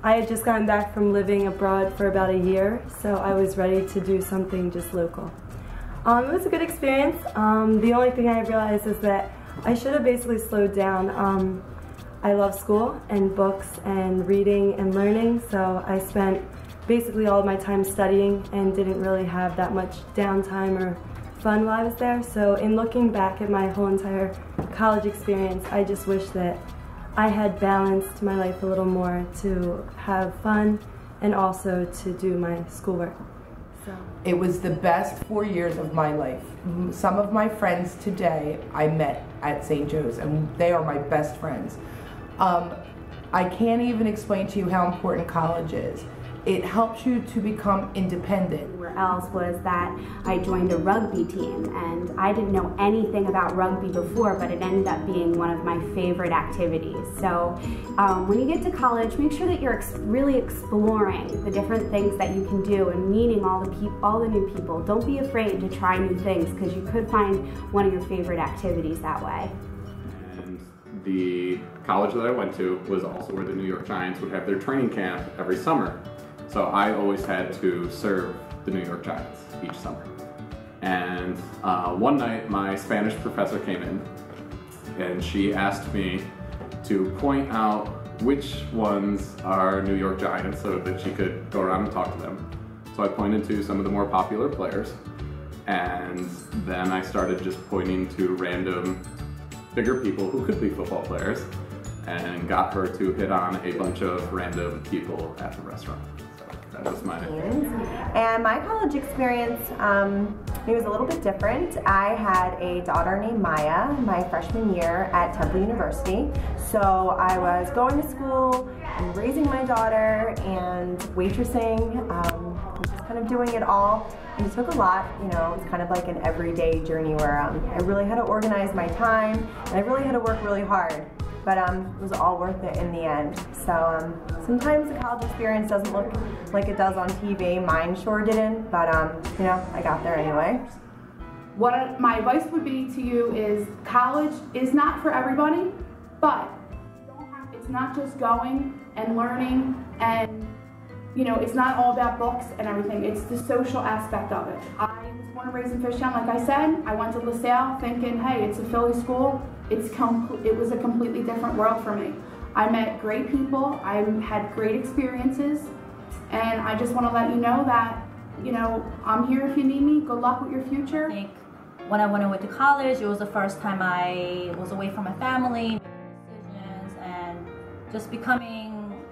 I had just gotten back from living abroad for about a year, so I was ready to do something just local. It was a good experience. The only thing I realized is that I should have basically slowed down. I love school and books and reading and learning, so I spent basically all of my time studying and didn't really have that much downtime or fun while I was there. So in looking back at my whole entire college experience, I just wish that I had balanced my life a little more to have fun and also to do my schoolwork. So. It was the best 4 years of my life. Some of my friends today I met at St. Joe's, and they are my best friends. I can't even explain to you how important college is. It helps you to become independent. Where else was that I joined a rugby team, and I didn't know anything about rugby before, but it ended up being one of my favorite activities. So when you get to college, make sure that you're really exploring the different things that you can do and meeting all the new people. Don't be afraid to try new things, because you could find one of your favorite activities that way. And the college that I went to was also where the New York Giants would have their training camp every summer. So I always had to serve the New York Giants each summer. And one night my Spanish professor came in and she asked me to point out which ones are New York Giants so that she could go around and talk to them. So I pointed to some of the more popular players, and then I started just pointing to random bigger people who could be football players, and got her to hit on a bunch of random people at the restaurant. So that was my And my college experience, it was a little bit different. I had a daughter named Maya my freshman year at Temple University. So I was going to school and raising my daughter and waitressing, just kind of doing it all. And it took a lot, you know, it's kind of like an everyday journey where I really had to organize my time and I really had to work really hard. But it was all worth it in the end. So sometimes the college experience doesn't look like it does on TV. Mine sure didn't, but you know, I got there anyway. What my advice would be to you is college is not for everybody, but it's not just going and learning, and you know, it's not all about books and everything. It's the social aspect of it. I was born and raised in Fishtown, like I said. I went to LaSalle thinking, hey, it's a Philly school. It was a completely different world for me. I met great people. I had great experiences, and I just want to let you know that, you know, I'm here if you need me. Good luck with your future. I think when I went away to college, it was the first time I was away from my family, making decisions, and just becoming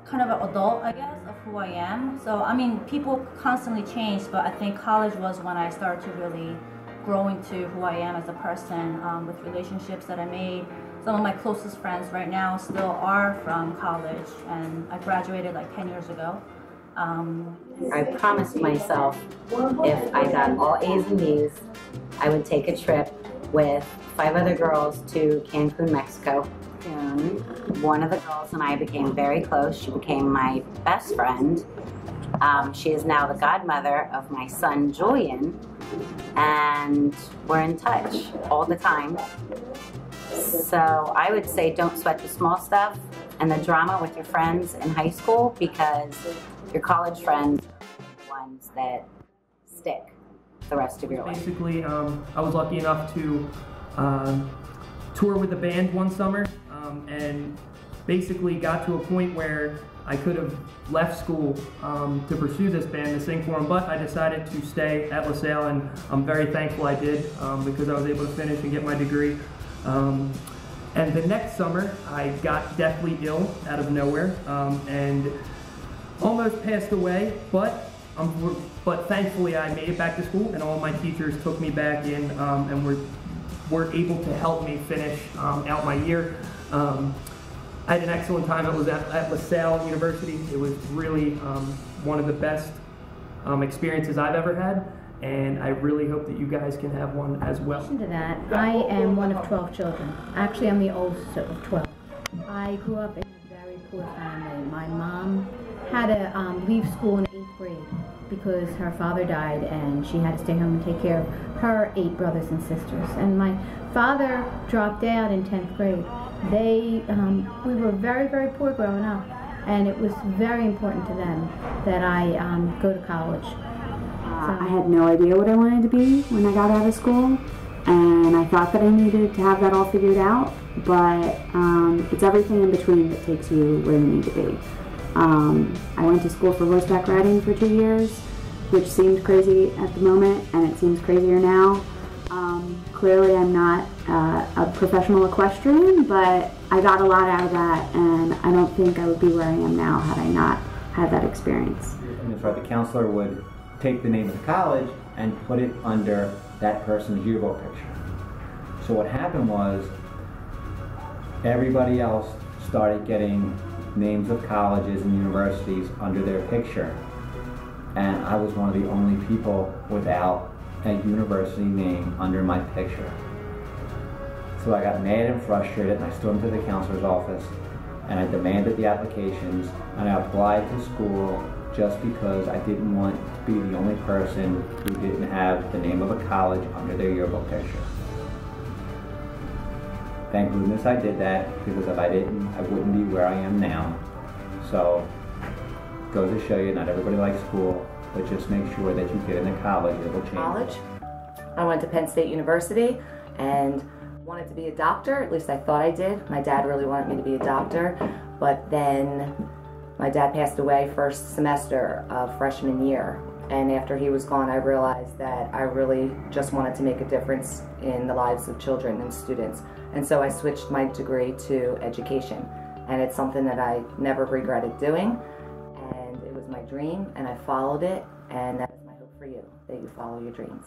kind of an adult, I guess, of who I am. So, I mean, people constantly change, but I think college was when I started to really grow into who I am as a person, with relationships that I made. Some of my closest friends right now still are from college, and I graduated like 10 years ago. I promised myself if I got all A's and B's, I would take a trip with 5 other girls to Cancun, Mexico. One of the girls and I became very close. She became my best friend. She is now the godmother of my son, Julian, and we're in touch all the time. So I would say don't sweat the small stuff and the drama with your friends in high school, because your college friends are the ones that stick the rest of your life. Basically, I was lucky enough to tour with the band one summer, and basically got to a point where I could have left school to pursue this band, to sing for them, but I decided to stay at LaSalle, and I'm very thankful I did, because I was able to finish and get my degree. And the next summer, I got deathly ill out of nowhere, and almost passed away, but thankfully I made it back to school, and all my teachers took me back in, and were able to help me finish out my year. I had an excellent time. I was at LaSalle University. It was really one of the best experiences I've ever had, and I really hope that you guys can have one as well. In addition to that, I am one of 12 children. Actually, I'm the oldest of 12. I grew up in a very poor family. My mom had to leave school in 8th grade because her father died, and she had to stay home and take care of her 8 brothers and sisters. And my father dropped out in 10th grade. We were very, very poor growing up. and it was very important to them that I go to college. I had no idea what I wanted to be when I got out of school, and I thought that I needed to have that all figured out, but it's everything in between that takes you where you need to be. I went to school for horseback riding for 2 years, which seemed crazy at the moment, and it seems crazier now. Clearly I'm not a professional equestrian, but I got a lot out of that, and I don't think I would be where I am now had I not had that experience. And that's right, the counselor would take the name of the college and put it under that person's yearbook picture. So what happened was everybody else started getting names of colleges and universities under their picture, and I was one of the only people without a university name under my picture. So I got mad and frustrated, and I stormed to the counselor's office and I demanded the applications, and I applied to school just because I didn't want to be the only person who didn't have the name of a college under their yearbook picture. Thank goodness I did that, because if I didn't, I wouldn't be where I am now. So, goes to show you, not everybody likes school, but just make sure that you get into college, it will change. College. I went to Penn State University and wanted to be a doctor, at least I thought I did. My dad really wanted me to be a doctor, but then my dad passed away first semester of freshman year, and after he was gone I realized that I really just wanted to make a difference in the lives of children and students, and so I switched my degree to education, and it's something that I never regretted doing, and it was my dream and I followed it, and that is my hope for you, that you follow your dreams.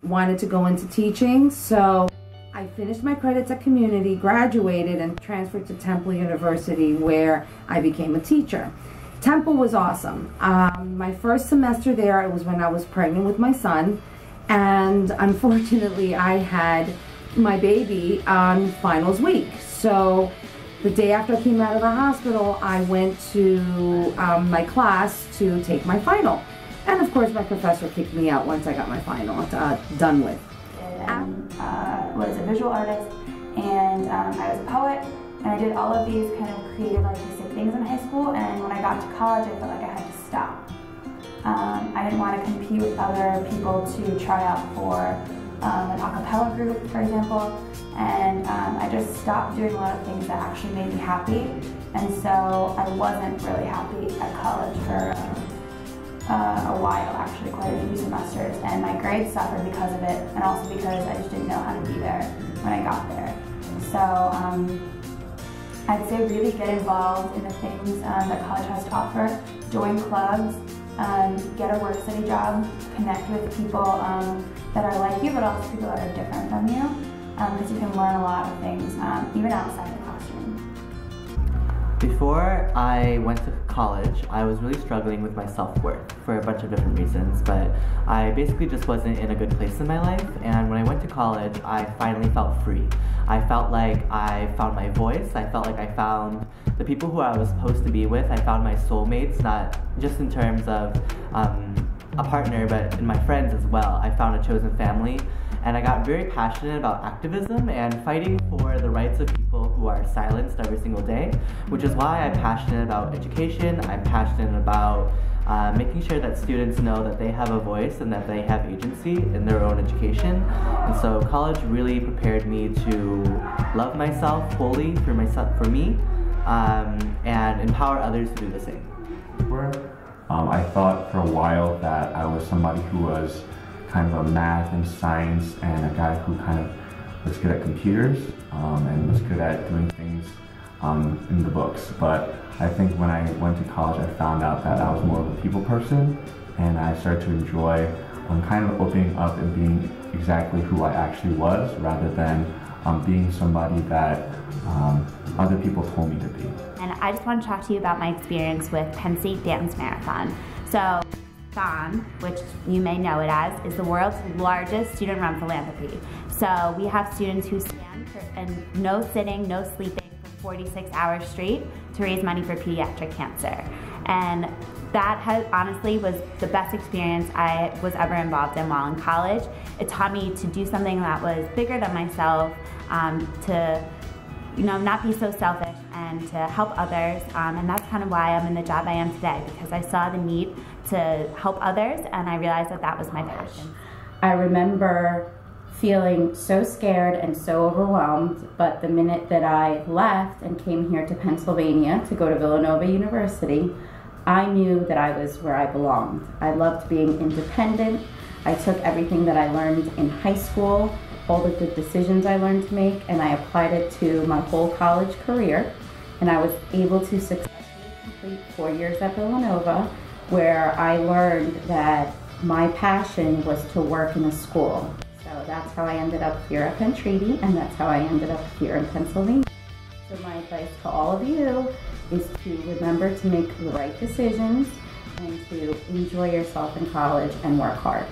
Wanted to go into teaching, so I finished my credits at community, graduated, and transferred to Temple University, where I became a teacher. Temple was awesome. My first semester there, it was when I was pregnant with my son, and unfortunately I had my baby on finals week. So the day after I came out of the hospital, I went to my class to take my final. And of course my professor kicked me out once I got my final done with. Was a visual artist, and I was a poet, and I did all of these kind of creative artistic things in high school, and when I got to college I felt like I had to stop. I didn't want to compete with other people to try out for an a cappella group, for example, and I just stopped doing a lot of things that actually made me happy, and so I wasn't really happy at college for a while, actually, quite a few semesters, and my grades suffered because of it, and also because I just didn't know how to be there when I got there. So I'd say really get involved in the things that college has to offer, join clubs, get a work study job, connect with people that are like you, but also people that are different from you, because you can learn a lot of things, even outside the classroom. Before I went to college, I was really struggling with my self-worth for a bunch of different reasons, but I basically just wasn't in a good place in my life, and when I went to college, I finally felt free. I felt like I found my voice, I felt like I found the people who I was supposed to be with, I found my soulmates, not just in terms of a partner, but in my friends as well. I found a chosen family, and I got very passionate about activism and fighting for the rights of people who are silenced every single day, which is why I'm passionate about education. I'm passionate about making sure that students know that they have a voice and that they have agency in their own education. And so college really prepared me to love myself fully for me, and empower others to do the same. I thought for a while that I was somebody who was kind of a math and science, and a guy who kind of was good at computers and was good at doing things in the books. But I think when I went to college, I found out that I was more of a people person, and I started to enjoy kind of opening up and being exactly who I actually was, rather than being somebody that other people told me to be. And I just want to talk to you about my experience with Penn State Dance Marathon. So, THON, which you may know it as, is the world's largest student-run philanthropy. So we have students who stand and no sitting, no sleeping for 46 hours straight to raise money for pediatric cancer. And that honestly was the best experience I was ever involved in while in college. It taught me to do something that was bigger than myself, to not be so selfish and to help others. And that's kind of why I'm in the job I am today, because I saw the need to help others and I realized that that was my passion. I remember feeling so scared and so overwhelmed, but the minute that I left and came here to Pennsylvania to go to Villanova University, I knew that I was where I belonged. I loved being independent. I took everything that I learned in high school, all the good decisions I learned to make, and I applied it to my whole college career. And I was able to successfully complete 4 years at Villanova, where I learned that my passion was to work in a school. So that's how I ended up here at Penn Treaty, and that's how I ended up here in Pennsylvania. So my advice to all of you is to remember to make the right decisions and to enjoy yourself in college and work hard.